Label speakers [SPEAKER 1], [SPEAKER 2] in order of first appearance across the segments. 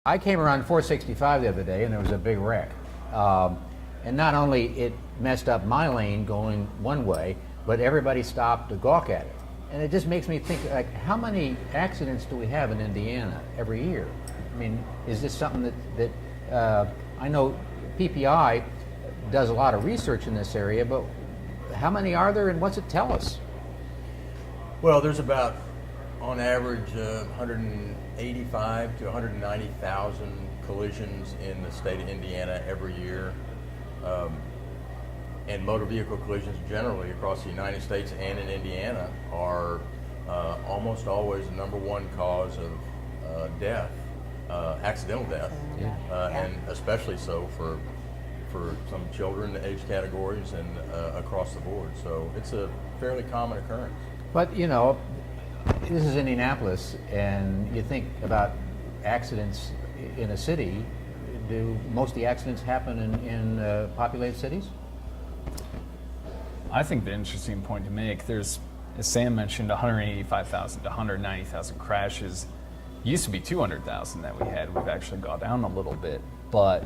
[SPEAKER 1] I came around 465 the other day and there was a big wreck. And not only it messed up my lane going one way, but everybody stopped to gawk at it. And it just makes me think, like, how many accidents do we have in Indiana every year? I mean, is this something that I know PPI does a lot of research in this area, but how many are there and what's it tell us?
[SPEAKER 2] Well, there's about, on average, 185 to 190,000 collisions in the state of Indiana every year. And motor vehicle collisions generally across the United States and in Indiana are almost always the number one cause of death, accidental death, and especially so for some children age categories and across the board. So it's a fairly common occurrence.
[SPEAKER 1] But you know, this is Indianapolis, and you think about accidents in a city. Do most of the accidents happen in populated cities?
[SPEAKER 3] I think the interesting point to make, there's, as Sam mentioned, 185,000 to 190,000 crashes. It used to be 200,000 that we had. We've actually gone down a little bit, but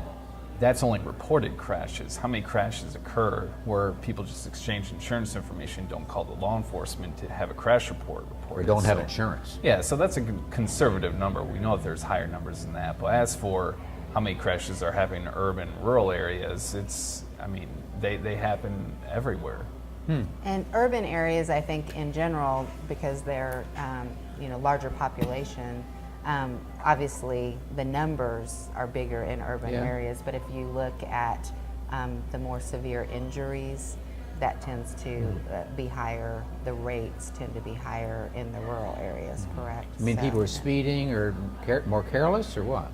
[SPEAKER 3] that's only reported crashes. How many crashes occur where people just exchange insurance information, don't call the law enforcement to have a crash report reported?
[SPEAKER 1] Or don't have insurance.
[SPEAKER 3] Yeah, so that's a conservative number. We know that there's higher numbers than that. But as for how many crashes are happening in urban, rural areas, it's, I mean, they happen everywhere.
[SPEAKER 4] And urban areas, I think, in general, because they're larger population, obviously the numbers are bigger in urban areas. But if you look at the more severe injuries, that tends to be higher. The rates tend to be higher in the rural areas. Correct?
[SPEAKER 1] I mean, people are speeding or more careless, or what?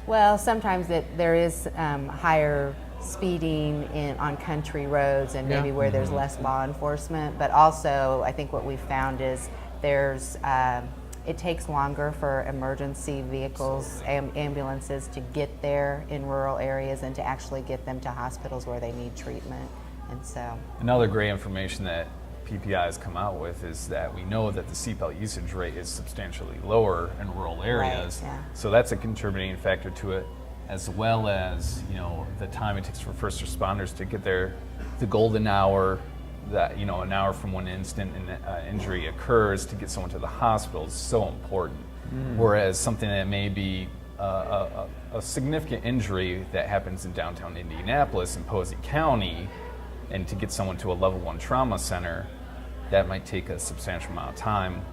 [SPEAKER 4] Well, sometimes there is higher speeding on country roads and maybe where there's less law enforcement, but also I think what we've found is it takes longer for emergency vehicles, ambulances to get there in rural areas and to actually get them to hospitals where they need treatment. And so
[SPEAKER 3] another great information that PPI has come out with is that we know that the seatbelt usage rate is substantially lower in rural areas.
[SPEAKER 4] Right, yeah.
[SPEAKER 3] So that's a contributing factor to it, as well as, you know, the time it takes for first responders to get there, the golden hour, that, you know, an hour from when instant injury occurs to get someone to the hospital is so important. Whereas something that may be a significant injury that happens in downtown Indianapolis in Posey County, and to get someone to a level 1 trauma center, that might take a substantial amount of time.